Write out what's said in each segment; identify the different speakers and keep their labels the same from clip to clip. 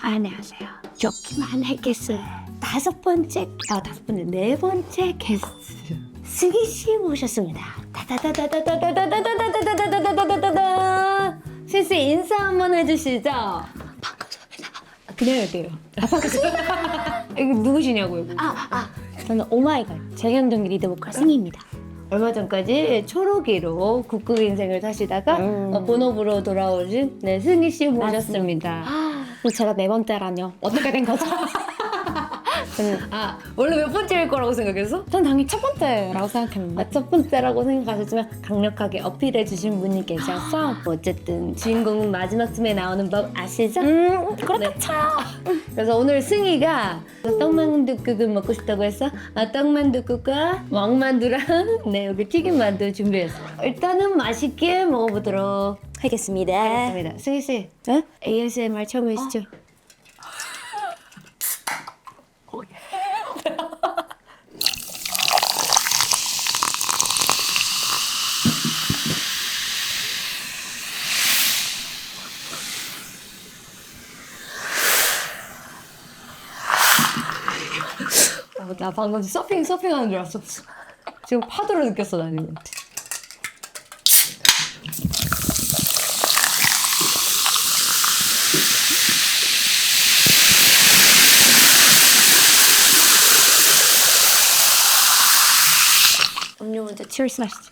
Speaker 1: 안녕하세요. 좋기만 했겠어요. 네 번째 게스트 승희 씨 모셨습니다. 다다다다다다다다다다다다다다다다다다. 승희 씨 인사 한번 해주시죠. 반갑습니다. 그냥 할게요. 반갑습니다. 이거 누구시냐고요? 저는 오마이걸 재경정기 리드보컬 승희입니다. 얼마 전까지 초록이로 국극 인생을 사시다가 본업으로 돌아오신 승희 씨 모셨습니다.
Speaker 2: 제가 네 번째라뇨. 어떻게 된 거죠?
Speaker 1: 원래 몇 번째일 거라고 생각했어?
Speaker 2: 전 당연히 첫 번째라고 생각했는데.
Speaker 1: 첫 번째라고 생각하셨지만 강력하게 어필해 주신 분이 계셔서 어쨌든 주인공은 마지막쯤에 나오는 법 아시죠?
Speaker 2: 그렇죠.
Speaker 1: 그래서 오늘 승희가 떡만둣국을 먹고 싶다고 해서 떡만둣국과 왕만두랑 여기 튀김만두 준비했어요. 일단은 맛있게 먹어보도록
Speaker 2: 하겠습니다.
Speaker 1: 하겠습니다. 승희 씨,
Speaker 2: 네?
Speaker 1: ASMR 처음 해주시죠? 나 방금 서핑하는 줄 알았어. 지금 파도를 느꼈어, 나 지금.
Speaker 2: 음료 먼저 치얼스 마시죠.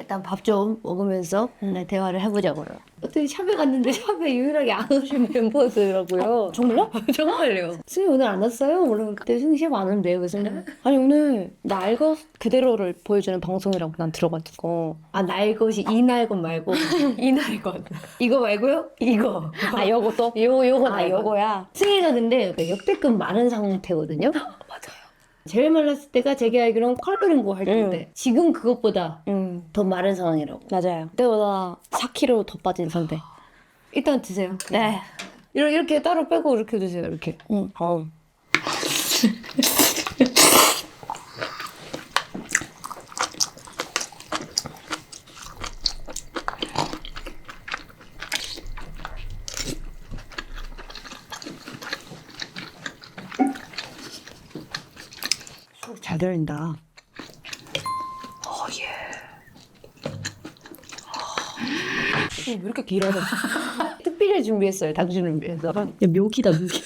Speaker 1: 일단 밥 좀 먹으면서 대화를 해보자고요. 어떻게 샵에 갔는데 샵에 유일하게 안 오신 멤버더라고요.
Speaker 2: 정말요?
Speaker 1: 정말요. 승희 오늘 안 왔어요? 원래 그때 승희 샵 안 온대요, 그래서.
Speaker 2: 아니 오늘 날 것 그대로를 보여주는 방송이라고 난 들어가지고.
Speaker 1: 날 것이 이 날 것 말고 이 날 것. 이거 말고요? 이거.
Speaker 2: 요것도?
Speaker 1: 요거
Speaker 2: 아, 요거야.
Speaker 1: 승희가 근데 역대급 마른 상태거든요.
Speaker 2: 맞아요.
Speaker 1: 제일 말랐을 때가 제가 알기로는 컬러링고 할 때인데 지금 그것보다 더 마른 상황이라고.
Speaker 2: 맞아요. 그때보다 4kg 더 빠진 상태.
Speaker 1: 일단 드세요.
Speaker 2: 네.
Speaker 1: 이렇게 따로 빼고 이렇게 드세요. 이렇게. 잘 들린다.
Speaker 2: 왜 이렇게 길어요?
Speaker 1: 특별히 준비했어요. 당신을 위해서.
Speaker 2: 야, 묘기다, 묘기.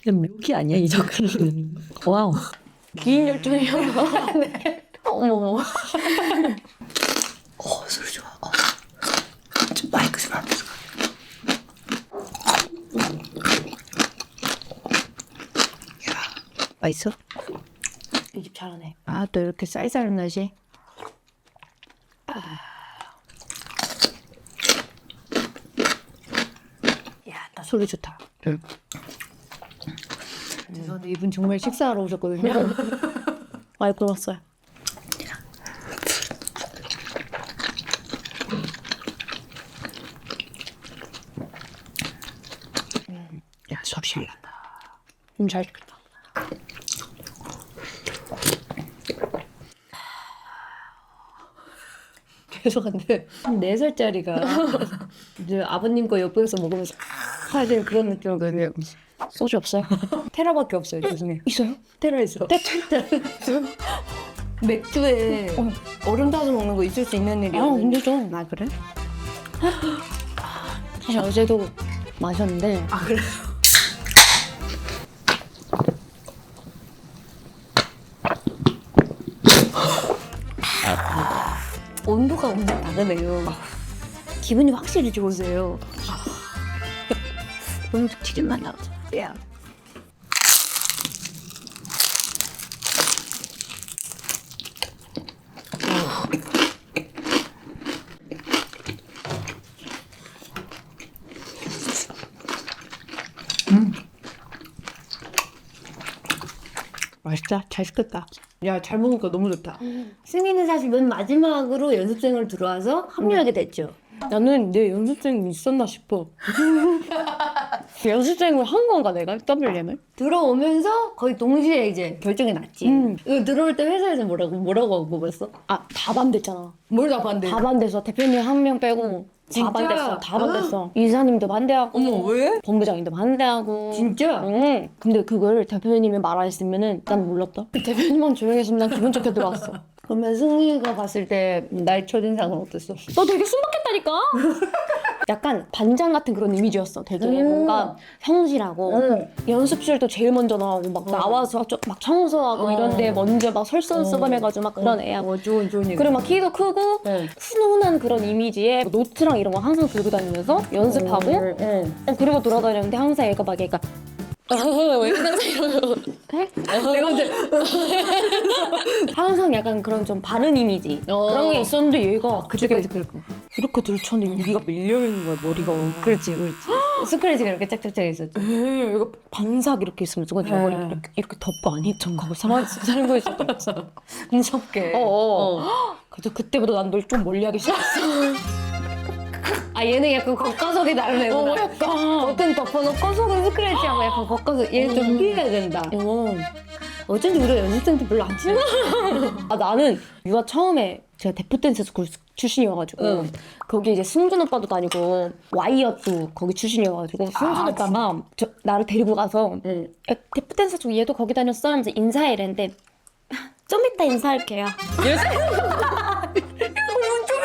Speaker 2: 야, 묘기 아니야, 이 젓갈은. 와우.
Speaker 1: 긴 열정이요. 네. 어머.
Speaker 2: 소리 좋아. 좀 마이크 좀 앞에서.
Speaker 1: 맛있어?
Speaker 2: 이 집 잘하네.
Speaker 1: 또 이렇게 쌀쌀한 맛이.
Speaker 2: 야, 나 소리 좋다.
Speaker 1: 죄송한데 이분 정말 식사하러 오셨거든요.
Speaker 2: 많이 굶었어요.
Speaker 1: 야, 소리 잘 난다.
Speaker 2: 잘 시켰다.
Speaker 1: 죄송한데 4살짜리가 이제 아버님 거 옆에서 먹으면서 해야 되는 그런 느낌이거든요.
Speaker 2: 소주 없어요?
Speaker 1: 테라밖에 없어요. 죄송해요.
Speaker 2: 있어요?
Speaker 1: 테라 있어. 맥주에 얼음 타서 먹는 거 있을 수 있는 일이야.
Speaker 2: 문제죠.
Speaker 1: 아 그래?
Speaker 2: 사실 어제도 마셨는데.
Speaker 1: 그래? 온도가 엄청 다르네요. 기분이 확실히 좋으세요.
Speaker 2: 너무 튀김만 나오죠.
Speaker 1: 야.
Speaker 2: 맛있다. 잘 시켰다.
Speaker 1: 야, 잘 먹으니까 너무 좋다. 승희는 사실 맨 마지막으로 연습생을 들어와서 합류하게 됐죠.
Speaker 2: 나는 내 연습생이 있었나 싶어. 연습생을 한 건가 내가? WM을?
Speaker 1: 들어오면서 거의 동시에 이제 결정이 났지. 이거 들어올 때 회사에서 뭐라고 먹었어?
Speaker 2: 아, 다 반대했잖아.
Speaker 1: 뭘 다 반대?
Speaker 2: 다 반대해서 대표님 한 명 빼고
Speaker 1: 진짜?
Speaker 2: 다 반대했어. 다 반대했어. 이사님도 반대하고
Speaker 1: 어머, 왜?
Speaker 2: 본부장님도 반대하고.
Speaker 1: 진짜?
Speaker 2: 응. 근데 그걸 대표님이 말 안 했으면은 난 몰랐다. 대표님만 조용히 했으면 난 기분 좋게 들어왔어.
Speaker 1: 그러면 승희가 봤을 때 나의 첫인상은 어땠어?
Speaker 2: 너 되게 순박했다니까? 약간 반장 같은 그런 이미지였어. 되게 뭔가 성실하고 연습실도 제일 먼저 나오고 막 나와서 막 청소하고 이런데 먼저 막 설선수범해가지고 막 그런 애야.
Speaker 1: 좋은 얘기.
Speaker 2: 그리고 막 키도 크고 훈훈한 그런 이미지에 노트랑 이런 거 항상 들고 다니면서 연습하고 그리고 돌아다녔는데 항상 얘가 막 얘가 왜 이러지? 이러고
Speaker 1: 내가 언제
Speaker 2: 항상 약간 그런 좀 바른 이미지 그런 게 있었는데 얘가 그쪽에 이렇게 들쳤는데 여기가 밀려있는 거야 머리가.
Speaker 1: 그렇지. 스크래치가 이렇게 짝짝짝 있었지.
Speaker 2: 이거 반삭 이렇게 있으면 저거 내 머리 이렇게 덮고 아니 척하고 사무실 사는 거였어.
Speaker 1: 무섭게.
Speaker 2: 그래서 그때부터 난 널 좀 멀리하기 시작했어.
Speaker 1: 아 얘는 약간 겉가속이 다른 애구나.
Speaker 2: 약간
Speaker 1: 겉은 덮어놓고 속은 스크래치하고 약간 겉가속 얘는 좀 피해야 된다. 어쩐지 우리 연습생 때 별로 안 친해.
Speaker 2: 아 나는 유아 처음에 제가 데프 댄스 스쿨 출신이어가지고 거기 이제 승준 오빠도 다니고 와이엇도 거기 출신이어가지고 승준 오빠가 나를 데리고 가서 야, 데프 댄스 쪽 얘도 거기 다녔어 하면서 인사해 이랬는데 좀 이따 인사할게요.
Speaker 1: 좀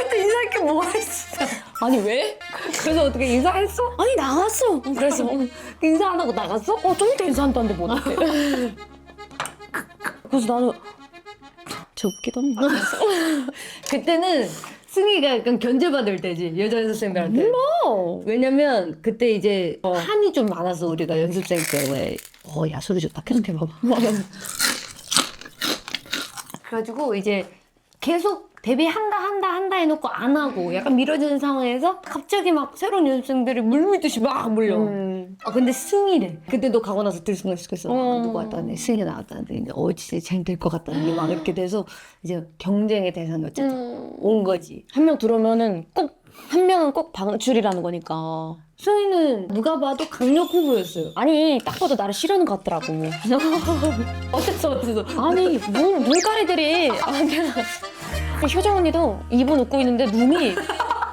Speaker 1: 이따 인사할 게 뭐가 있어.
Speaker 2: 아니 왜?
Speaker 1: 그래서 어떻게 인사했어?
Speaker 2: 아니 나갔어. 그래서
Speaker 1: 인사 안 하고 나갔어?
Speaker 2: 좀 이따 인사한다는데 뭐 어떡해. 그래서 나는 저 웃기던 거.
Speaker 1: 그때는 승희가 약간 견제받을 때지 여자 연습생들한테.
Speaker 2: 몰라.
Speaker 1: 왜냐면 그때 이제 한이 좀 많아서 우리가 연습생 때 야 소리 좋다 계속 해봐봐. 그래가지고 이제 계속 데뷔한다 해놓고 안 하고 약간 미뤄지는 상황에서 갑자기 막 새로운 연습생들이 물밀듯이 막 물려. 근데 승희래. 그때 너 가고 나서 들 순간 있었어. 누구 왔다는데 승희가 나왔다는데 이제 진짜 쟤될 것 같다는 게 막 이렇게 돼서 이제 경쟁의 대상이 어쨌든 온 거지.
Speaker 2: 한 명 들어오면은 꼭 한 명은 꼭 방출이라는 거니까.
Speaker 1: 승희는 누가 봐도 강력 후보였어요.
Speaker 2: 아니 딱 봐도 나를 싫어하는 것 같더라고.
Speaker 1: 어땠어?
Speaker 2: 아니 눈가리들이 아니 효정 언니도 입은 웃고 있는데 눈이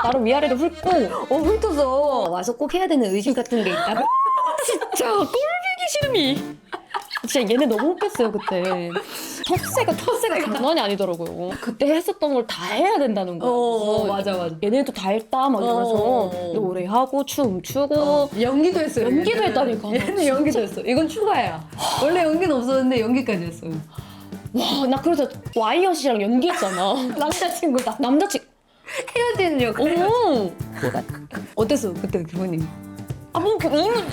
Speaker 2: 나를 위아래로 훑고
Speaker 1: 훑어서 와서 꼭 해야 되는 의식 같은 게 있다.
Speaker 2: 진짜 꼴보기 싫음이. 진짜 얘네 너무 웃겼어요 그때. 텃세가 장난이 아니더라고요. 그때 했었던 걸 다 해야 된다는 거.
Speaker 1: 맞아.
Speaker 2: 얘네도 다 했다 막 이러면서 노래하고 춤추고
Speaker 1: 연기도 했어요.
Speaker 2: 연기도 했다니까.
Speaker 1: 얘는 연기도 했어. 이건 추가야. 원래 연기는 없었는데 연기까지 했어요.
Speaker 2: 와, 나 그래서 와이엇이랑 연기했잖아.
Speaker 1: 남자친구다.
Speaker 2: 남자친구.
Speaker 1: 헤어지는 역할. 어땠어 그때 기분이?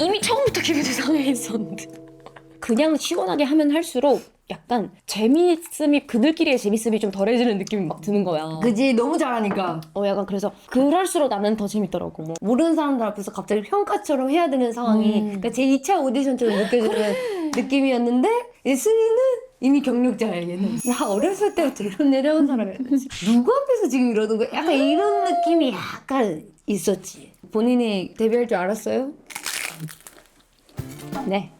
Speaker 2: 이미 처음부터 기분이 상해 있었는데. 그냥 시원하게 하면 할수록 약간 재미있음이 그들끼리의 재미있음이 좀 덜해지는 느낌이 막 드는 거야.
Speaker 1: 그지 너무 잘하니까.
Speaker 2: 약간 그래서 그럴수록 나는 더 재밌더라고.
Speaker 1: 모르는 사람들 앞에서 갑자기 평가처럼 해야 되는 상황이 그러니까 제 2차 오디션처럼 느껴지는 느낌이었는데 이 승희는 이미 경력자야 얘는. 나 어렸을 때부터 이런 내려온 사람이야. 누구 앞에서 지금 이러는 거야? 약간 이런 느낌이 약간 있었지. 본인이 데뷔할 줄 알았어요?
Speaker 2: 네.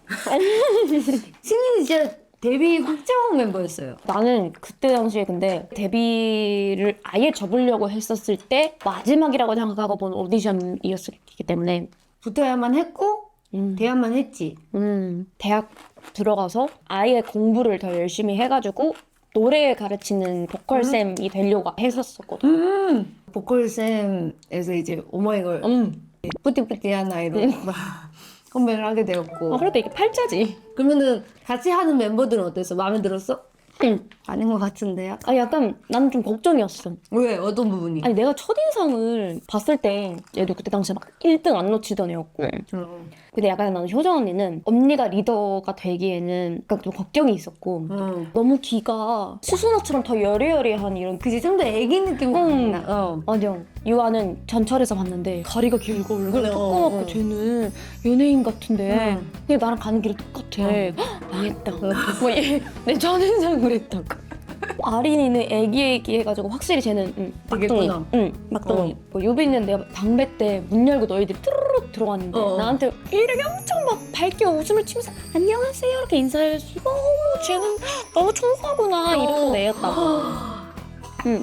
Speaker 1: 승희는 진짜 데뷔 확정 멤버였어요.
Speaker 2: 나는 그때 당시에 근데 데뷔를 아예 접으려고 했었을 때 마지막이라고 생각하고 본 오디션이었기 때문에
Speaker 1: 붙어야만 했고 돼야만 했지.
Speaker 2: 대학 들어가서 아예 공부를 더 열심히 해가지고 노래 가르치는 보컬쌤이 되려고 했었거든.
Speaker 1: 보컬쌤에서 이제 오마이걸 뿌띠뿌띠한 아이로 컴백을 하게 되었고.
Speaker 2: 그래도 이게 팔자지.
Speaker 1: 그러면은 같이 하는 멤버들은 어땠어? 마음에 들었어?
Speaker 2: 응.
Speaker 1: 아닌 것 같은데요?
Speaker 2: 약간 나는 좀 걱정이었어.
Speaker 1: 왜? 어떤 부분이?
Speaker 2: 아니 내가 첫인상을 봤을 때 얘도 그때 당시에 막 1등 안 놓치던 애였고 근데 약간 나는 효정 언니는 언니가 리더가 되기에는 약간 좀 걱정이 있었고 너무 기가 수수노처럼 더 여리여리한 이런
Speaker 1: 그지 좀 더 애기 느낌이 나.
Speaker 2: 맞아. 유아는 전철에서 봤는데 다리가 길고 얼굴 두꺼워갖고 쟤는 연예인 같은데 근데 나랑 가는 길이 똑같아. 헉, 망했다. 내 첫인상 그랬다고. 아린이는 애기애기해가지고 확실히 쟤는
Speaker 1: 되겠구나.
Speaker 2: 막둥이. 뭐 유빈이는 내가 방배 때 문 열고 너희들이 뚜루룩 들어갔는데 나한테 이렇게 엄청 막 밝게 웃음을 치면서 안녕하세요 이렇게 인사를 해서 쟤는 너무 청소하구나 이러는 애였다고.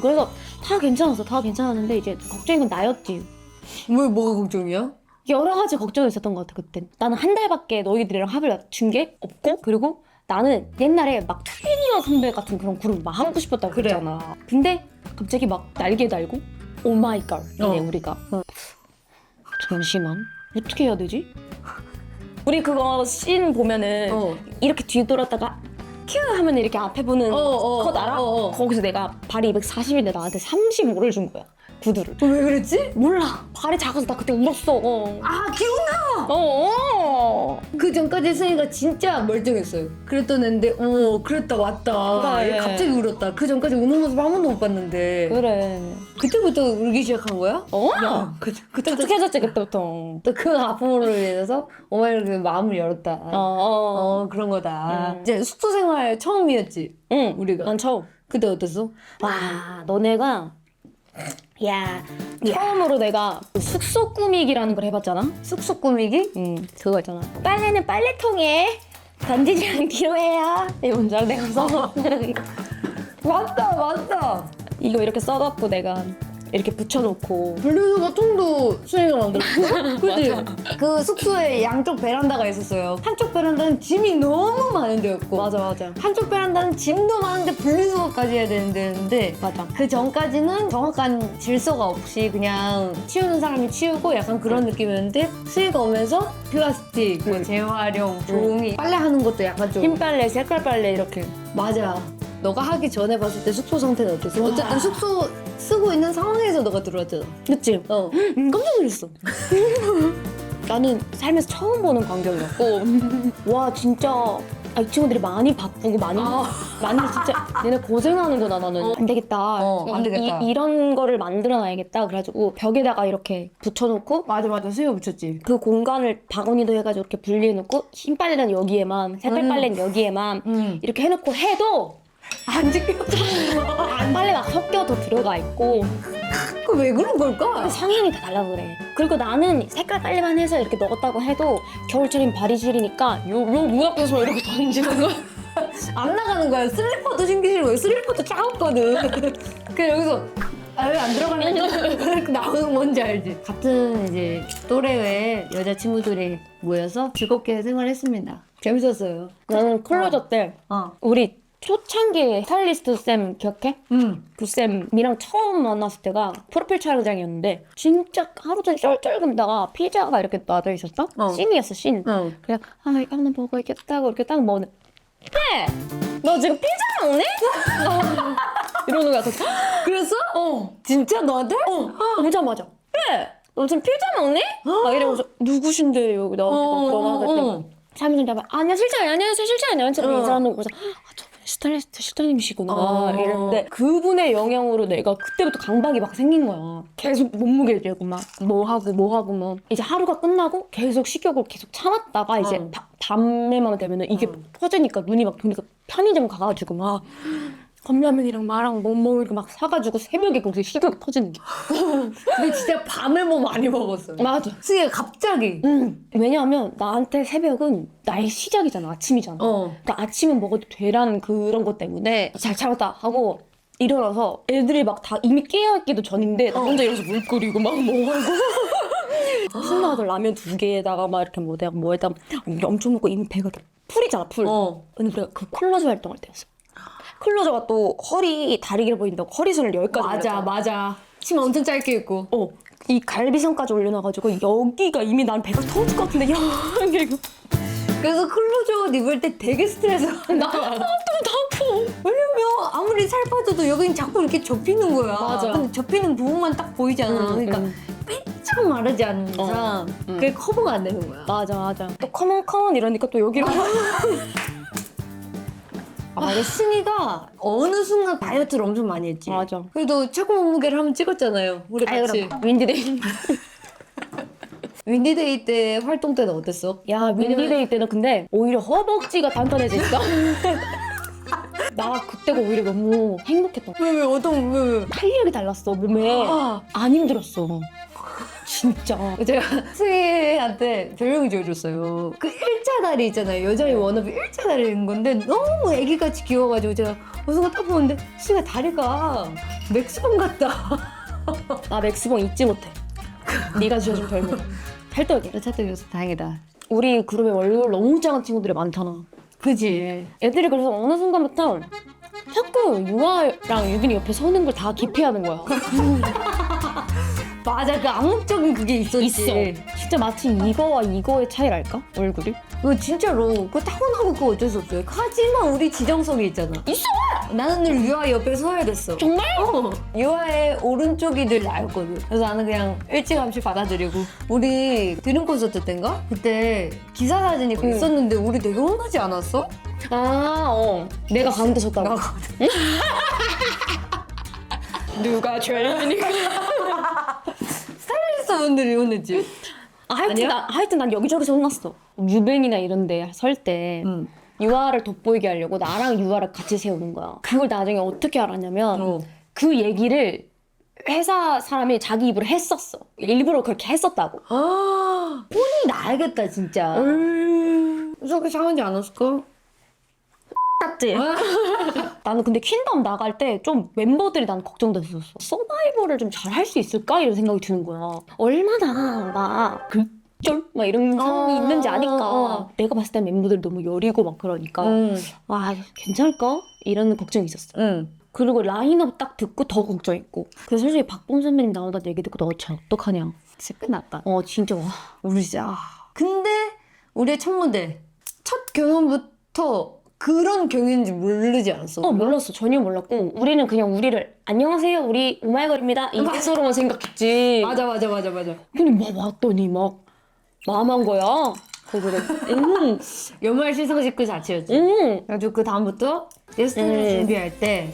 Speaker 2: 그래서 다 괜찮았어. 다 괜찮았는데 이제 걱정인 건 나였지.
Speaker 1: 뭐가 걱정이야?
Speaker 2: 여러 가지 걱정이 있었던 것 같아 그때. 나는 한 달밖에 너희들이랑 합을 맞춘 게 없고 그리고 나는 옛날에 막 트레이니어 선배 같은 그런 그룹 막 하고 싶었다고
Speaker 1: 그래.
Speaker 2: 그랬잖아. 근데 갑자기 막 날개 달고 오마이걸이네 우리가. 잠시만 어떻게 해야 되지? 우리 그거 씬 보면은 이렇게 뒤돌았다가 큐 하면 이렇게 앞에 보는 컷 알아? 거기서 내가 발이 240인데 나한테 35를 준 거야. 구두를.
Speaker 1: 왜 그랬지?
Speaker 2: 몰라. 발이 작아서 나 그때 울었어.
Speaker 1: 아 기억나!
Speaker 2: 어.
Speaker 1: 그 전까지 승희가 진짜 멀쩡했어요. 그랬던 애인데 그랬다 왔다.
Speaker 2: 그래.
Speaker 1: 갑자기 울었다. 그 전까지 우는 모습 한 번도 못 봤는데
Speaker 2: 그래.
Speaker 1: 그때부터 울기 시작한 거야?
Speaker 2: 야,
Speaker 1: 그때부터
Speaker 2: 툭툭해졌지 그때부터.
Speaker 1: 또 그 아픔으로 인해서 오마이걸 마음을 열었다. 그런 거다. 이제 숙소 생활 처음이었지.
Speaker 2: 응.
Speaker 1: 우리가.
Speaker 2: 난 처음.
Speaker 1: 그때 어땠어?
Speaker 2: 와, 너네가 처음으로 내가 숙소 꾸미기라는 걸 해봤잖아.
Speaker 1: 숙소 꾸미기?
Speaker 2: 그거 있잖아. 빨래는 빨래통에 던지지 않기로 해요. 이거 뭔지 알아? 내가 써서
Speaker 1: 맞다.
Speaker 2: 이거 이렇게 써갖고 내가 이렇게 붙여놓고.
Speaker 1: 분리수거 통도 수행을 만들었어? 그치? 그 숙소에 양쪽 베란다가 있었어요. 한쪽 베란다는 짐이 너무 많은 데였고
Speaker 2: 맞아.
Speaker 1: 한쪽 베란다는 짐도 많은데 분리수거까지 해야 되는 데였는데
Speaker 2: 맞아.
Speaker 1: 그 전까지는 정확한 질서가 없이 그냥 치우는 사람이 치우고 약간 그런 느낌이었는데 수희가 오면서 플라스틱, 뭐 재활용, 종이 빨래하는 것도 약간 좀
Speaker 2: 흰 빨래, 색깔 빨래 이렇게.
Speaker 1: 맞아. 너가 하기 전에 봤을 때 숙소 상태는 어땠어? 어쨌든 숙소 쓰고 있는 상황에서 너가 들어왔잖아.
Speaker 2: 그치? 깜짝 놀랐어. 나는 살면서 처음 보는 광경이었고 와 진짜 이 친구들이 많이 바쁘고 많이 진짜 얘네 고생하는구나. 나는 안 되겠다.
Speaker 1: 안 되겠다.
Speaker 2: 이런 거를 만들어놔야겠다. 그래가지고 벽에다가 이렇게 붙여놓고
Speaker 1: 맞아. 수희가 붙였지.
Speaker 2: 그 공간을 바구니도 해가지고 이렇게 분리해놓고 흰 빨래는 여기에만, 색깔 빨래는 여기에만 이렇게 해놓고 해도
Speaker 1: 안 지켜.
Speaker 2: 빨래 막 섞여도 들어가 있고
Speaker 1: 그 왜 그런 걸까?
Speaker 2: 성향이 다 달라 그래. 그리고 나는 색깔 빨래만 해서 이렇게 넣었다고 해도 겨울철엔 발이 시리니까 요 앞에서 이렇게 던지는 거야.
Speaker 1: 안 나가는 거야. 슬리퍼도 신기 싫은 거야. 슬리퍼도 작았거든. 그래 여기서 왜 안 들어가냐? 나오는 뭔지 알지? 같은 이제 또래의 여자 친구들이 모여서 즐겁게 생활했습니다. 재밌었어요.
Speaker 2: 나는 클로저 때 우리 초창기 스타일리스트 쌤 기억해? 그 쌤이랑 처음 만났을 때가 프로필 촬영장이었는데 진짜 하루 종일 쩔쩔 굶다가 피자가 이렇게 놔져 있었어? 씬이었어 씬. 그래서 이거 하나 먹고 있겠다고 이렇게 딱 먹는데 너 지금 피자 먹니? 이러는 거야.
Speaker 1: 그랬어? 진짜 너한테?
Speaker 2: 오자마자 그래 너 지금 피자 먹니? 막 이러면서 누구신데 여기 나한테 전화하고 사무실 잡아 아니야 실장님 안녕하세요 실장님 인사하는 거서 저분 스타일리스트 실장님이시구나 이랬는데 그분의 영향으로 내가 그때부터 강박이 막 생긴 거야. 계속 몸무게 재고 막 뭐 하고 뭐 이제 하루가 끝나고 계속 식욕을 계속 참았다가 이제 밤에만 되면은 이게 터지니까 눈이 막 보니까 편의점 가가지고 막 컵라면이랑 마랑 뭐 이렇게 막 사가지고 새벽에 거기서 식욕이 터지는 게.
Speaker 1: 근데 진짜 밤에 뭐 많이 먹었어.
Speaker 2: 맞아.
Speaker 1: 수희가 갑자기.
Speaker 2: 왜냐하면 나한테 새벽은 나의 시작이잖아. 아침이잖아. 그러니까 아침은 먹어도 되라는 그런 것 때문에 잘 참았다 하고 일어나서 애들이 막 다 이미 깨어있기도 전인데 나 혼자 일어나서 물 끓이고 막 먹고 신나서 라면 2개에다가 막 이렇게 뭐 내가 뭐에다가 엄청 먹고 이미 배가 풀이잖아 풀. 근데 우리가 그 클로저 활동할 때였어. 클로저가 또 허리 다리 길어 보인다고 허리선을 여기까지
Speaker 1: 맞아. 치마 엄청 짧게 입고.
Speaker 2: 이 갈비선까지 올려놔가지고 여기가 이미 난 배가 터질 것 같은데 여기
Speaker 1: 그래서 클로저 옷 입을 때 되게 스트레스
Speaker 2: 나 또 아파.
Speaker 1: 왜냐면 아무리 살 빠져도 여기는 자꾸 이렇게 접히는 거야.
Speaker 2: 맞아.
Speaker 1: 근데 접히는 부분만 딱 보이잖아. 그러니까 삐쩍 마르지 않는 이상 그게 커버가 안 되는 거야.
Speaker 2: 맞아. 또 컴온 이러니까 또 여기로
Speaker 1: 맞아. 승희가 어느 순간 다이어트를 엄청 많이 했지.
Speaker 2: 맞아.
Speaker 1: 그래도 최고 몸무게를 한번 찍었잖아요. 우리 같이.
Speaker 2: 윈디데이.
Speaker 1: 윈디데이 때 활동 때는 어땠어?
Speaker 2: 야 윈디데이 때는 근데 오히려 허벅지가 단단해지니까 나 그때가 오히려 너무 행복했던 거야.
Speaker 1: 왜 어떤 왜?
Speaker 2: 탄력이 달랐어 몸에. 안 힘들었어. 진짜.
Speaker 1: 제가 승희한테 별명이 지어줬어요. 그 일자다리 있잖아요. 여자의 워너비 일자다리인 건데 너무 애기같이 귀여워가지고 제가 어서 딱 보는데 승희가 다리가 맥스봉 같다.
Speaker 2: 나 맥스봉 잊지 못해. 네가 지어준 별명. 찰떡이야.
Speaker 1: 찰떡이어서 다행이다.
Speaker 2: 우리 그룹에 얼굴 너무 작은 친구들이 많잖아.
Speaker 1: 그지?
Speaker 2: 애들이 그래서 어느 순간부터 자꾸 유아랑 유빈이 옆에 서는 걸 다 기피하는 거야.
Speaker 1: 맞아, 그 암묵적인 그게 있었지.
Speaker 2: 있어. 진짜 마치 이거와 이거의 차이랄까? 얼굴이?
Speaker 1: 그거 진짜로 그거 타고나고 그거 어쩔 수 없어요. 하지만 우리 지정석이 있잖아.
Speaker 2: 있어!
Speaker 1: 나는 늘 유아 옆에 서야 됐어.
Speaker 2: 정말?
Speaker 1: 유아의 오른쪽이 늘 나였거든. 그래서 나는 그냥 일찌감치 받아들이고. 우리 드림 콘서트 때인가? 그때 기사 사진이 있었는데 우리 되게 혼나지 않았어?
Speaker 2: 내가 가운데 섰다고.
Speaker 1: 나가.
Speaker 2: 누가 죄인이니까.
Speaker 1: 스타일리스트 분들이 혼냈지.
Speaker 2: 하여튼 난 여기저기서 혼났어. 유뱅이나 이런 데 설 때 유아를 돋보이게 하려고 나랑 유아를 같이 세우는 거야. 그걸 나중에 어떻게 알았냐면 그 얘기를 회사 사람이 자기 입으로 했었어. 일부러 그렇게 했었다고.
Speaker 1: 혼이 나야겠다 진짜. 저렇게 상하지 않았을까?
Speaker 2: 맞지? 나는 근데 퀸덤 나갈 때 좀 멤버들이 난 걱정됐었어. 서바이벌을 좀 잘 할 수 있을까? 이런 생각이 드는 거야. 얼마나 막 극절? 막 이런 상황이 있는지 아니까. 내가 봤을 땐 멤버들이 너무 여리고 막 그러니까 와 괜찮을까? 이런 걱정이 있었어. 그리고 라인업 딱 듣고 더 걱정했고. 그래서 솔직히 박범 선배님 나오다는 얘기 듣고 너 진짜 어떡하냐.
Speaker 1: 진짜 끝났다.
Speaker 2: 진짜 와.
Speaker 1: 우리 진짜. 근데 우리의 첫 무대, 첫 경연부터 그런 경연인지 모르지 않았어?
Speaker 2: 몰랐어. 전혀 몰랐고 우리는 그냥 우리를 안녕하세요 우리 오마이걸입니다 이것으로만 생각했지.
Speaker 1: 맞아.
Speaker 2: 근데 막 왔더니 막 마음한 거야. 그래서
Speaker 1: 연말 시상식 그 자체였지. 그래가지고 그 다음부터 레슨을 준비할 때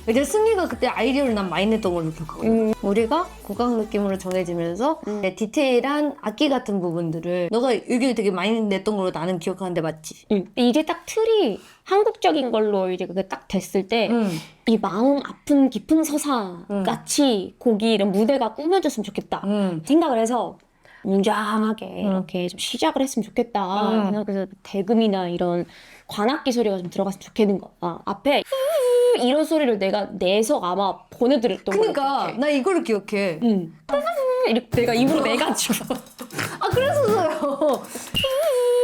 Speaker 1: 이제 승희가 그때 아이디어를 난 많이 냈던 걸로 기억하거든. 우리가 국악 느낌으로 정해지면서 디테일한 악기 같은 부분들을 너가 의견을 되게 많이 냈던 걸로 나는 기억하는데 맞지?
Speaker 2: 이제 딱 틀이 한국적인 걸로 이제 그게 딱 됐을 때 이 마음 아픈 깊은 서사 같이 곡이 이런 무대가 꾸며졌으면 좋겠다 생각을 해서 웅장하게 이렇게 좀 시작을 했으면 좋겠다 생각해서 대금이나 이런 관악기 소리가 좀 들어갔으면 좋겠는 거야. 앞에 이런 소리를 내가 내서 아마 보내드렸던 거야.
Speaker 1: 그러니까 나 이거를 기억해.
Speaker 2: 이렇게 내가 입으로 내가지고
Speaker 1: 그랬었어요.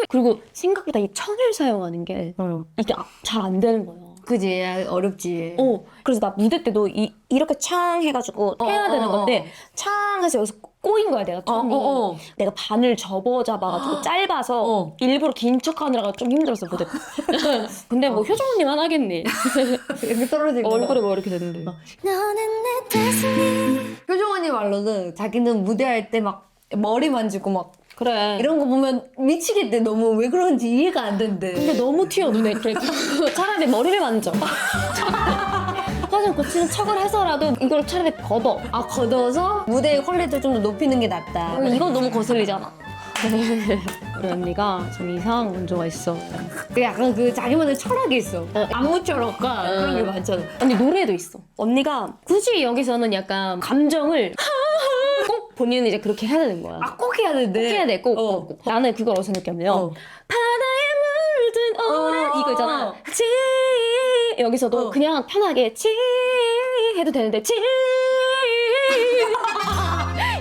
Speaker 2: 그리고 생각보다 이 천을 사용하는 게 이게 잘 안 되는 거야.
Speaker 1: 그지, 어렵지.
Speaker 2: 그래서 나 무대 때도 이렇게 창 해가지고 해야 되는 건데 창 해서 여기서 꼬인 거야 내가 톤이. 내가 반을 접어잡아가지고 짧아서 일부러 긴 척하느라가 좀 힘들었어 무대 때. 근데 뭐 효정 언니만 하겠니.
Speaker 1: 이렇게 떨어지고
Speaker 2: 얼굴에 뭐 이렇게 됐는데.
Speaker 1: 효정 언니 말로는 자기는 무대할 때 막 머리 만지고 막
Speaker 2: 그래.
Speaker 1: 이런 거 보면 미치겠대. 너무 왜 그런지 이해가 안 된대.
Speaker 2: 근데 너무 튀어 눈에. 그래도 차라리 머리를 만져. 화장 고치는 척을 해서라도 이걸 차라리 걷어.
Speaker 1: 걷어서 무대의 퀄리티를 좀 더 높이는 게 낫다.
Speaker 2: 이건 너무 거슬리잖아. 우리 언니가 좀 이상한 원조가 있어.
Speaker 1: 약간 그 자기만의 철학이 있어. 안무철학과 그런 게 많잖아.
Speaker 2: 언니 노래도 있어. 언니가 굳이 여기서는 약간 감정을 꼭 본인은 이제 그렇게 해야 되는 거야.
Speaker 1: 꼭 해야 되는데.
Speaker 2: 꼭 해야 돼. 꼭. 나는 그걸 어디서 느꼈냐면 바다에 물든 오래 이거 있잖아. 지 여기서도 그냥 편하게 지 해도 되는데 지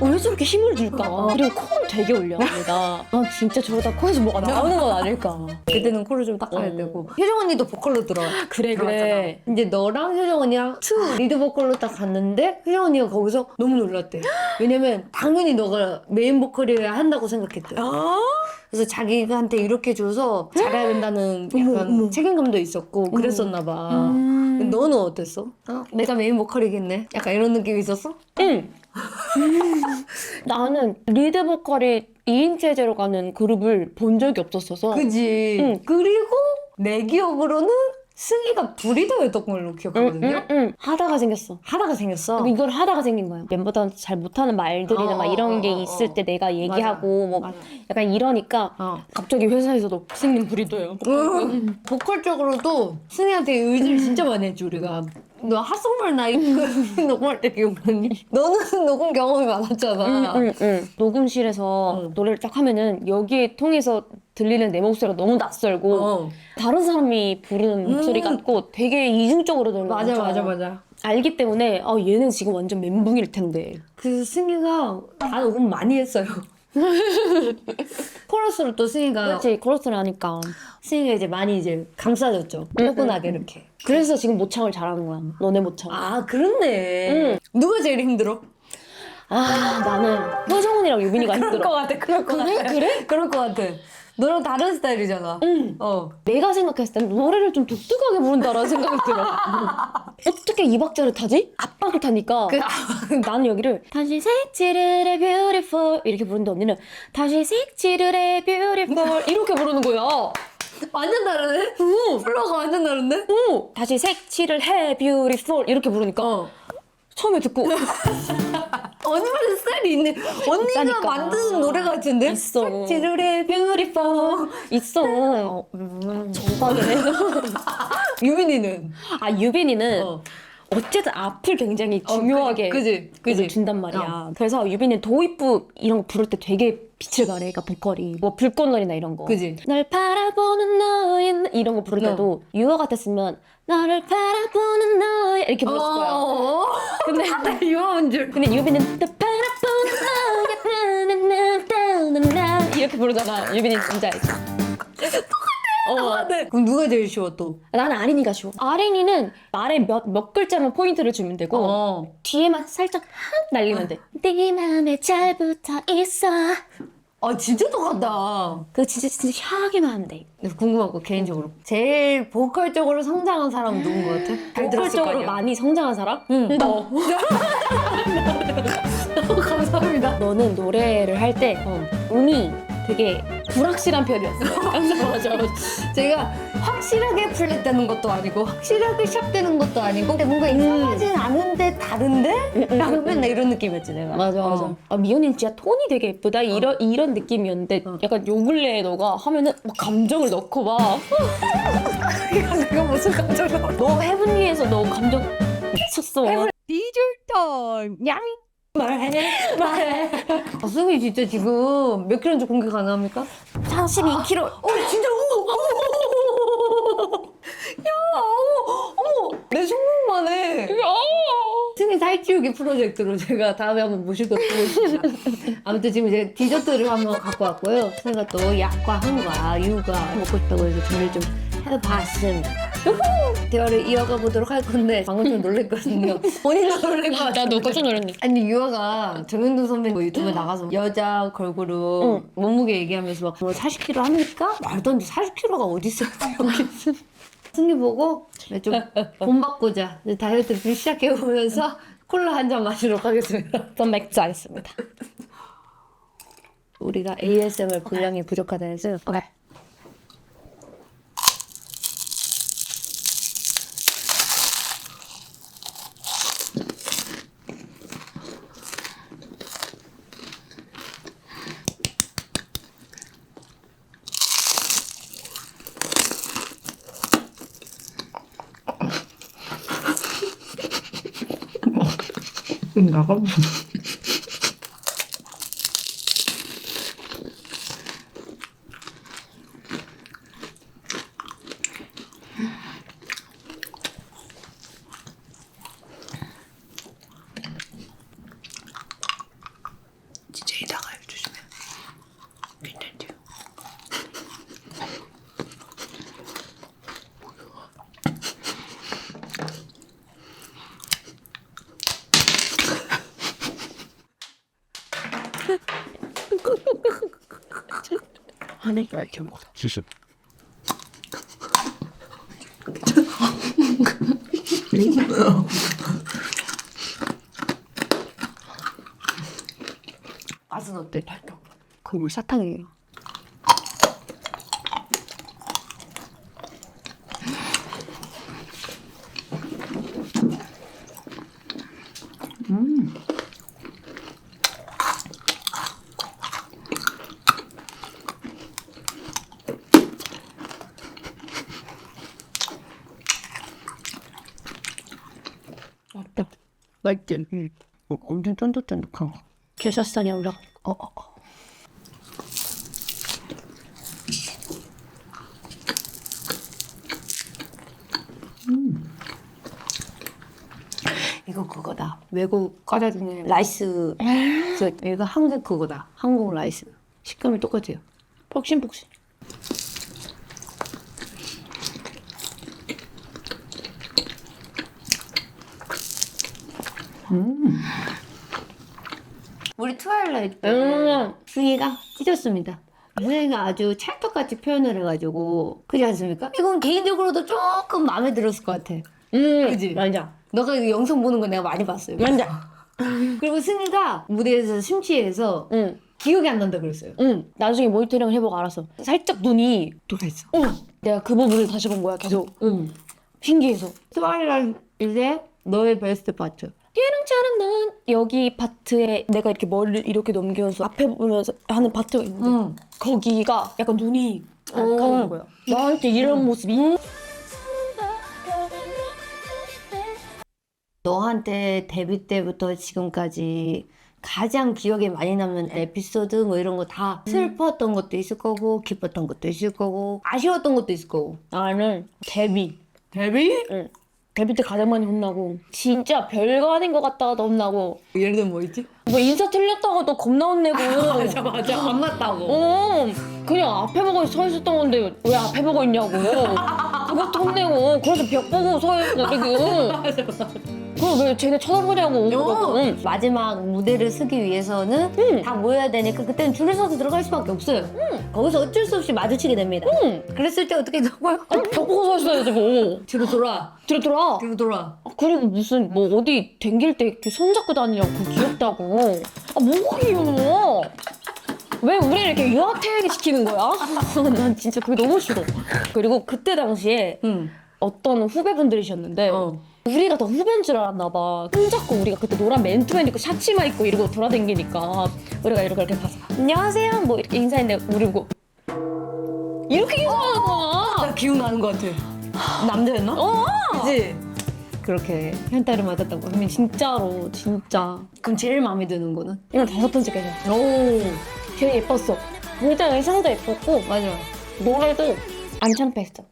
Speaker 2: 왜 저렇게 힘을 줄까? 그리고 코를 되게 올려 내가. 진짜 저러다 코에서 뭐가 나오는 건 아닐까.
Speaker 1: 그때는 코를 좀 닦아야 되고. 효정 언니도 보컬로
Speaker 2: 그래.
Speaker 1: 이제 너랑 효정 언니랑 리드 보컬로 딱 갔는데 효정 언니가 거기서 너무 놀랐대. 왜냐면 당연히 너가 메인 보컬이어야 한다고 생각했대. 그래서 자기한테 이렇게 줘서 잘해야 된다는 약간 책임감도 있었고 그랬었나 봐. 너는 어땠어? 내가 메인 보컬이겠네? 약간 이런 느낌이 있었어?
Speaker 2: 응. 나는 리드 보컬이 2인 체제로 가는 그룹을 본 적이 없었어서.
Speaker 1: 그지. 그리고 내 기억으로는 승희가 브리더였던 걸로 기억하거든요.
Speaker 2: 하다가 생겼어.
Speaker 1: 하다가 생겼어.
Speaker 2: 이걸 하다가 생긴 거야. 멤버들한테 잘 못하는 말들이나 막 이런 게 있을 때 내가 얘기하고 뭐
Speaker 1: 맞아.
Speaker 2: 약간 이러니까 갑자기 회사에서도 승님 브리더예요.
Speaker 1: 보컬적으로도 승희한테 의지를 진짜 많이 했지 우리가. 너 핫성물 나 이거 녹음할 때 기억나니? 너는 녹음 경험이 많았잖아.
Speaker 2: 녹음실에서 노래를 딱 하면은 여기에 통해서 들리는 내 목소리가 너무 낯설고 다른 사람이 부르는 목소리 같고 되게 이중적으로 들려.
Speaker 1: 맞아.
Speaker 2: 알기 때문에 얘는 지금 완전 멘붕일 텐데.
Speaker 1: 그래서 승희가 다 녹음 많이 했어요. 코러스로 또 승희가
Speaker 2: 그렇지, 코러스를 하니까.
Speaker 1: 승희가 이제 많이 이제 감싸줬죠. 포근하게 이렇게.
Speaker 2: 그래서 지금 모창을 잘하는 거야. 너네 모창.
Speaker 1: 아 그렇네. 누가 제일 힘들어?
Speaker 2: 나는 효정훈이랑 유빈이가 힘들어.
Speaker 1: 그럴 것 같아.
Speaker 2: 그래?
Speaker 1: 그럴 것 같아. 너랑 다른 스타일이잖아.
Speaker 2: 내가 생각했을 땐 노래를 좀 독특하게 부른다라는 생각이 들어. 어떻게 이 박자를 타지? 압박을 타니까 나는 여기를 다시 색칠을 해 beautiful 이렇게 부르는데 언니는 다시 색칠을 해 beautiful 이렇게 부르는 거야.
Speaker 1: 완전 다르네? 플로가 완전 다른데?
Speaker 2: 다시 색칠을 해 beautiful 이렇게 부르니까 처음에 듣고
Speaker 1: 언니만의 스타일이 있네. 언니가
Speaker 2: 있다니까.
Speaker 1: 만드는 노래 같은데?
Speaker 2: 있어.
Speaker 1: 지루레 뷰티풀.
Speaker 2: 있어. 정반이네.
Speaker 1: 유민이는?
Speaker 2: 유빈이는 어쨌든 앞을 굉장히 중요하게
Speaker 1: 그지?
Speaker 2: 준단 말이야. 그래서 유빈이는 도입부 이런 거 부를 때 되게 빛을 발해. 그러니까 보컬이 뭐 불꽃놀이나 이런 거.
Speaker 1: 그지?
Speaker 2: 널 바라보는 너의 이런 거 부를 때도 유아 같았으면 너를 바라보는 너의 이렇게 불렀을 거야. 근데
Speaker 1: 나 유아인 줄.
Speaker 2: 근데 유빈은 널 바라보는 너의 나나나나나 이렇게 부르잖아. 유빈이 진짜 알지?
Speaker 1: 네. 그럼 누가 제일 쉬워 또?
Speaker 2: 나는 아린이가 쉬워. 아린이는 말에 몇 글자만 포인트를 주면 되고 뒤에만 살짝 날리면 돼. 네 맘에 잘 붙어 있어.
Speaker 1: 진짜 똑같다.
Speaker 2: 그거 진짜 희하게만 하면 돼.
Speaker 1: 궁금한 거 개인적으로. 제일 보컬적으로 성장한 사람은 누군 것 같아? 잘 들었을 거
Speaker 2: 보컬적으로
Speaker 1: 아니야?
Speaker 2: 많이 성장한 사람?
Speaker 1: 응.
Speaker 2: 너.
Speaker 1: 감사합니다.
Speaker 2: 너는 노래를 할 때 음이 되게 불확실한 편이었어. 맞아.
Speaker 1: 제가 확실하게 플랫되는 것도 아니고 확실하게 샵되는 것도 아니고 근데 뭔가 이상하진 않은데 다른데? 라고 맨날 이런 느낌이었지 내가.
Speaker 2: 맞아. 미연이는 진짜 톤이 되게 예쁘다. 이런 느낌이었는데 약간 요 근래에 너가 하면은 막 감정을 넣고 막
Speaker 1: 내가 무슨 감정을
Speaker 2: 너 헤븐리에서 너 감정 미쳤어.
Speaker 1: 디젤 타임 양 말해. 승희 진짜 지금 몇 킬로인지 공개 가능합니까?
Speaker 2: 42kg.
Speaker 1: 진짜 야 어머 내 성공만 해. 승희 살찌우기 프로젝트로 제가 다음에 한번 모시고 보겠습니다. 아무튼 지금 이제 디저트를 한번 갖고 왔고요. 승희가 또 약과 한과 유가 먹고 싶다고 해서 준비를 좀 해봤습니다. 대화를 이어가 보도록 할 건데 방금 좀 놀랬거든요. 본인도 놀란 것 같아.
Speaker 2: 나너 깜짝 놀랐네.
Speaker 1: 아니 유아가 정현돈 선배 뭐 유튜브에 나가서 여자 걸그룹 몸무게 얘기하면서 막 40kg 합니까? 말도 안 돼. 40kg가 어디 있어요? 여기 승리 보고 좀 본받고자 이제 다이어트를 시작해보면서 콜라 한 잔 마시도록 하겠습니다.
Speaker 2: 전 맥주 안 했습니다.
Speaker 1: 우리가 ASMR 분량이 부족하다 해서 나가. 진짜 이 나가요 조심해. 괜찮지?
Speaker 2: 아니.
Speaker 3: 이렇게 먹어. 주십.
Speaker 1: 맛은 어때?
Speaker 2: 거의 사탕이에요. 맞다.
Speaker 1: 맛있지? 엄청 쫀득쫀득한 거.
Speaker 2: 게살살이 올라가.
Speaker 1: 이거 그거다. 외국 과자 중에 라이스. 이거 한국 그거다. 한국 라이스. 식감이 똑같아요.
Speaker 2: 폭신폭신.
Speaker 1: 우리 트와일라이트 때 승희가 찢었습니다. 승희가 아주 찰떡같이 표현을 해가지고 그지 않습니까? 이건 개인적으로도 조금 마음에 들었을 것 같아. 그지?
Speaker 2: 맞아.
Speaker 1: 너가 이거 영상 보는 거 내가 많이 봤어요.
Speaker 2: 맞아.
Speaker 1: 그리고 승희가 무대에서 심취해서
Speaker 2: 응.
Speaker 1: 기억이 안 난다 그랬어요.
Speaker 2: 응. 나중에 모니터링 해보고 알았어. 살짝 눈이
Speaker 1: 돌아있어.
Speaker 2: 내가 그 부분을 다시 본 거야 계속.
Speaker 1: 응.
Speaker 2: 신기해서.
Speaker 1: 트와일라이트의 너의 베스트 파트.
Speaker 2: 예능처럼 넌 여기 파트에 내가 이렇게 머리를 이렇게 넘기면서 앞에 보면서 하는 파트가 있는데 거기가 약간 눈이 가는 거야. 나한테 이런 모습이
Speaker 1: 너한테 데뷔 때부터 지금까지 가장 기억에 많이 남는 에피소드 뭐 이런 거 다 슬펐던 것도 있을 거고 기뻤던 것도 있을 거고 아쉬웠던 것도 있을 거고.
Speaker 2: 나는 데뷔.
Speaker 1: 데뷔?
Speaker 2: 응. 데뷔 때 가장 많이 혼나고 진짜 별거 아닌 것 같다가도 혼나고
Speaker 1: 예를 들면 뭐 있지?
Speaker 2: 뭐 인사 틀렸다가도 겁나 혼내고
Speaker 1: 맞아 안 맞다고.
Speaker 2: 그냥 앞에 보고 서 있었던 건데 왜 앞에 보고 있냐고 그것도 혼내고 그래서 벽 보고 서 있고 그걸 왜 쟤네 쳐다보냐고 그러고.
Speaker 1: 마지막 무대를 쓰기 위해서는 다 모여야 되니까 그때는 줄을 서서 들어갈 수밖에 없어요. 거기서 어쩔 수 없이 마주치게 됩니다. 그랬을 때 어떻게 되고요?
Speaker 2: 벽 보고 서 있어야지 뭐
Speaker 1: 뒤로 돌아.
Speaker 2: 뒤로 돌아.
Speaker 1: 뒤로 돌아.
Speaker 2: 그리고 무슨 뭐 어디 댕길 때 이렇게 손잡고 다니냐고 귀엽다고. 뭐가 귀여워. 왜 우리를 이렇게 유아태에게 시키는 거야? 난 진짜 그게 너무 싫어. 그리고 그때 당시에 어떤 후배분들이셨는데 우리가 더 후배인 줄 알았나 봐. 손잡고 우리가 그때 노란 맨투맨 입고 샤치마 입고 이러고 돌아다니니까 우리가 이렇게 봐서 안녕하세요 뭐 이렇게 인사했는데 우리 보고 이렇게 인사하는 거야.
Speaker 1: 나 기억나는 것 같아. 남자였나? 그지? 그렇게 현타를 맞았다고 하면
Speaker 2: 진짜로 진짜.
Speaker 1: 그럼 제일 마음에 드는 거는?
Speaker 2: 이건 5번째 계절.
Speaker 1: 오
Speaker 2: 되게 예뻤어. 무대 의상도 예뻤고
Speaker 1: 맞아.
Speaker 2: 노래도 안 창피했어.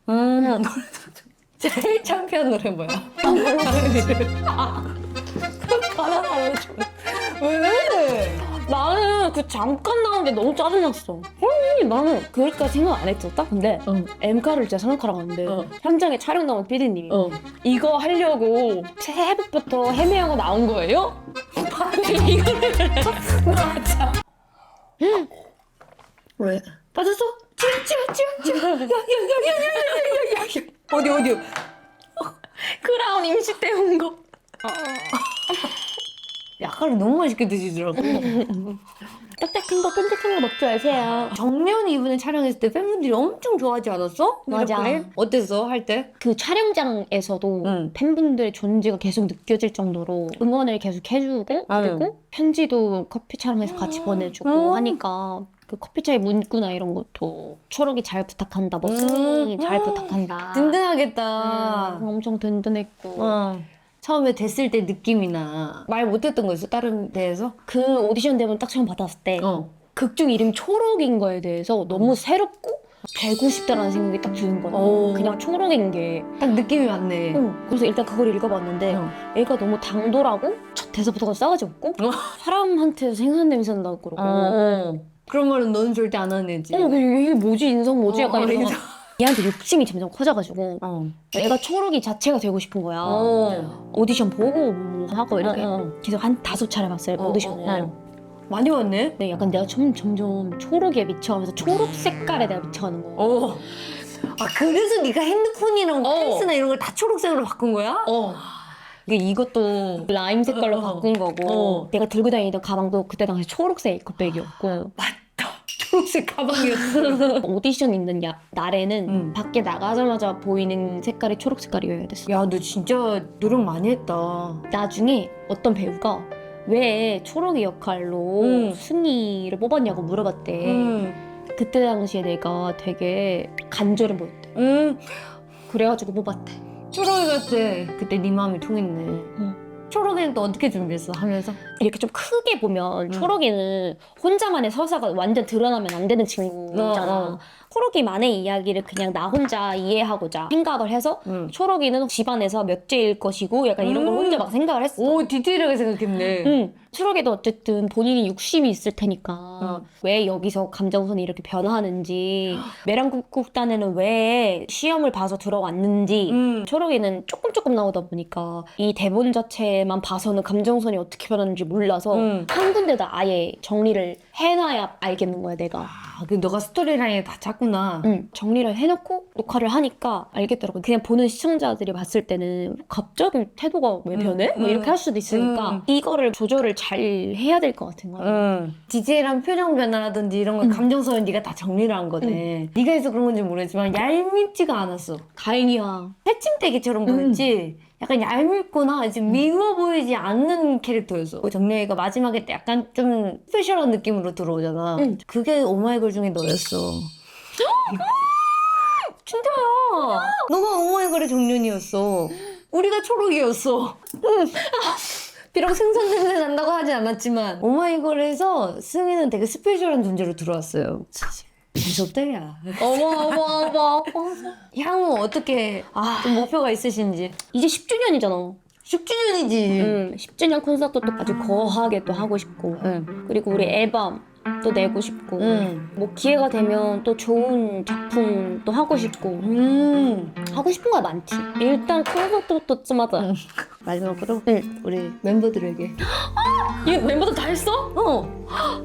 Speaker 1: 제일 창피한 노래 뭐야?
Speaker 2: 가사 알려줘.
Speaker 1: 왜?
Speaker 2: 나는 그 잠깐 나온 게 너무 짜증났어. 아니 나는 그럴까 생각 안 했었다. 근데 엠카를 진짜 생각하러 갔는데 현장에 촬영 나온 PD님이 이거 하려고 새벽부터 헤매하고 나온 거예요? 이거를
Speaker 1: 맞아. 왜?
Speaker 2: 빠졌어?
Speaker 1: 찍어. 야야야야야야야야. 어디?
Speaker 2: 크라운 임시 때 온 거.
Speaker 1: 약간을 너무 맛있게 드시더라고.
Speaker 2: 딱딱한 거 쫀득한 거 먹지 마세요.
Speaker 1: 정면 이번에 촬영했을 때 팬분들이 엄청 좋아하지 않았어?
Speaker 2: 맞아.
Speaker 1: 이렇게? 어땠어 할 때?
Speaker 2: 그 촬영장에서도 팬분들의 존재가 계속 느껴질 정도로 응원을 계속 해주고 그리고 편지도 커피 촬영해서 같이 보내주고 하니까 그 커피차의 문구나 이런 것도 초록이 잘 부탁한다, 뭐 승희 잘 부탁한다.
Speaker 1: 든든하겠다.
Speaker 2: 엄청 든든했고
Speaker 1: 처음에 됐을 때 느낌이나 말 못했던 거 있어? 다른 데에서?
Speaker 2: 그 오디션 대본 딱 처음 받았을 때 극중 이름이 초록인 거에 대해서 너무 새롭고 되고 싶다라는 생각이 딱 드는 거야. 그냥 초록인 게.
Speaker 1: 딱 느낌이 왔네.
Speaker 2: 그래서 일단 그걸 읽어봤는데 애가 너무 당돌하고 첫 대사부터가 싸가지 없고 사람한테 생선 냄새 난다고 그러고
Speaker 1: 그런 말은 너는 절대 안 하는 애지.
Speaker 2: 이게 뭐지 인성 뭐지 약간 이런
Speaker 1: 인성.
Speaker 2: 얘한테 욕심이 점점 커져가지고 애가 초록이 자체가 되고 싶은 거야. 오디션 보고 뭐 하고 이렇게 계속 한 5차례 봤어요 오디션을.
Speaker 1: 많이 왔네?
Speaker 2: 네, 약간 내가 점점 초록에 미쳐가면서 초록 색깔에 내가 미쳐가는 거야.
Speaker 1: 아 그래서 네가 핸드폰이랑 케이스나 이런 걸 다 초록색으로 바꾼 거야?
Speaker 2: 이것도 라임 색깔로 바꾼 거고 내가 들고 다니던 가방도 그때 당시 초록색 에코백이었고
Speaker 1: 맞다. 초록색 가방이었어.
Speaker 2: 오디션 있는 날에는
Speaker 1: 응.
Speaker 2: 밖에 나가자마자 보이는 색깔이 초록 색깔이어야 됐어.
Speaker 1: 야, 너 진짜 노력 많이 했다.
Speaker 2: 나중에 어떤 배우가 왜 초록이 역할로
Speaker 1: 응.
Speaker 2: 승희를 뽑았냐고 물어봤대.
Speaker 1: 응.
Speaker 2: 그때 당시에 내가 되게 간절해 보였대.
Speaker 1: 응.
Speaker 2: 그래가지고 뽑았대.
Speaker 1: 초록이 같아. 그때 네 마음이 통했네. 초록이는 또 어떻게 준비했어? 하면서?
Speaker 2: 이렇게 좀 크게 보면
Speaker 1: 응.
Speaker 2: 초록이는 혼자만의 서사가 완전 드러나면 안 되는 친구잖아. 초록이만의 이야기를 그냥 나 혼자 이해하고자 생각을 해서
Speaker 1: 응.
Speaker 2: 초록이는 집안에서 몇째일 것이고 약간 이런 걸 혼자 막 생각을 했어.
Speaker 1: 오, 디테일하게 생각했네.
Speaker 2: 응. 초록이도 어쨌든 본인이 욕심이 있을 테니까 왜 여기서 감정선이 이렇게 변화하는지 매랑국국단에는 왜 시험을 봐서 들어왔는지 초록이는 조금 나오다 보니까 이 대본 자체만 봐서는 감정선이 어떻게 변하는지 몰라서 한 군데다 아예 정리를 해놔야 알겠는 거야 내가.
Speaker 1: 아, 그 너가 스토리라인에 다 짰구나.
Speaker 2: 응, 정리를 해놓고 녹화를 하니까 알겠더라고. 그냥 보는 시청자들이 봤을 때는 갑자기 태도가 왜 변해? 뭐 이렇게 할 수도 있으니까 이거를 조절을 잘 해야 될 것 같은 거야.
Speaker 1: 디테일한 표정 변화라든지 이런 걸 감정선을 네가 다 정리를 한 거네. 네가 해서 그런 건지 모르겠지만 얄밉지가 않았어.
Speaker 2: 다행이야.
Speaker 1: 새침대기처럼 보였지. 약간 얄밉거나 이제 미워 보이지 않는 캐릭터였어. 정리가 마지막에 약간 좀 스페셜한 느낌으로 들어오잖아. 그게 오마이걸 중에 너였어. 진짜야. 너가 오마이걸의 정년이었어. 우리가 초록이었어. 비록 생선 냄새 난다고 하지 않았지만 오마이걸에서 승희는 되게 스페셜한 존재로 들어왔어요. 무섭다 야.
Speaker 2: 어머.
Speaker 1: 향후 어떻게 좀 목표가 있으신지.
Speaker 2: 이제 10주년이잖아.
Speaker 1: 10주년이지.
Speaker 2: 10주년 콘서트도 아주 거하게 또 하고 싶고. 그리고 우리 앨범 또 내고 싶고. 뭐 기회가 되면 또 좋은 작품 또 하고 싶고. 하고 싶은 거 많지. 일단 콘서트부터 좀 하자.
Speaker 1: 마지막으로 우리 멤버들에게
Speaker 2: 얘 멤버들 다 했어?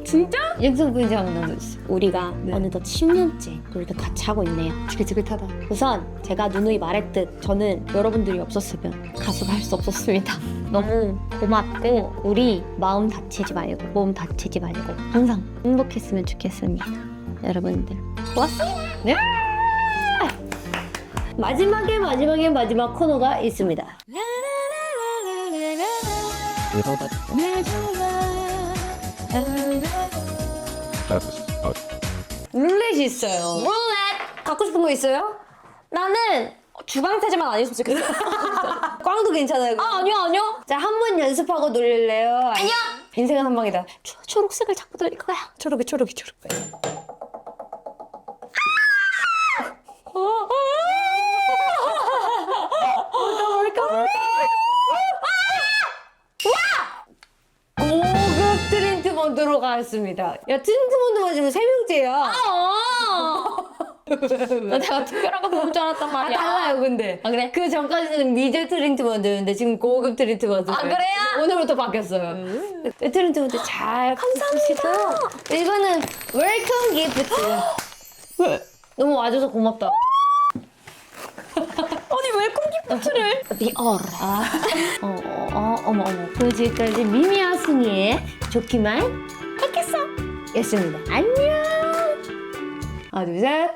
Speaker 2: 진짜?
Speaker 1: 영상 보이지 한번 남겨주세요.
Speaker 2: 우리가 어느덧 10년째 우리도 같이 하고 있네요.
Speaker 1: 지긋지긋하다.
Speaker 2: 우선 제가 누누이 말했듯 저는 여러분들이 없었으면 가수가 할 수 없었습니다. 너무 고맙고 우리 마음 다치지 말고 몸 다치지 말고 항상 행복했으면 좋겠습니다. 여러분들 고맙습니다.
Speaker 1: 마지막 코너가 있습니다. 룰렛이 있어요.
Speaker 2: 룰렛!
Speaker 1: 갖고 싶은 거 있어요?
Speaker 2: 나는 주방세제만 아니었으면 좋겠어.
Speaker 1: 꽝도 괜찮아요.
Speaker 2: 아니요.
Speaker 1: 자, 한 번 연습하고 놀릴래요?
Speaker 2: 아니요.
Speaker 1: 인생은 한 방이다.
Speaker 2: 초록색을 자꾸 돌릴 거야.
Speaker 1: 초록이. 고급 트리트먼트로 가겠습니다. 야, 트리트먼트 맞으면 3명째야.
Speaker 2: 나 내가 특별한 거 보는 줄 알았단 말이야.
Speaker 1: 달라요, 근데.
Speaker 2: 아, 그래?
Speaker 1: 그 전까지는 미제 트리트먼트였는데 지금 고급 트리트먼트.
Speaker 2: 아, 그래요?
Speaker 1: 오늘부터 바뀌었어요. 트리트먼트 잘 감사합니다. 이거는 웰컴 기프트.
Speaker 2: 왜?
Speaker 1: 너무 와줘서 고맙다.
Speaker 2: 아니 웰컴 기프트를
Speaker 1: 어머. 그럼 지금까지 미미와 승희의 좋기만 했겠어. 였습니다. 안녕. 하나, 둘, 셋.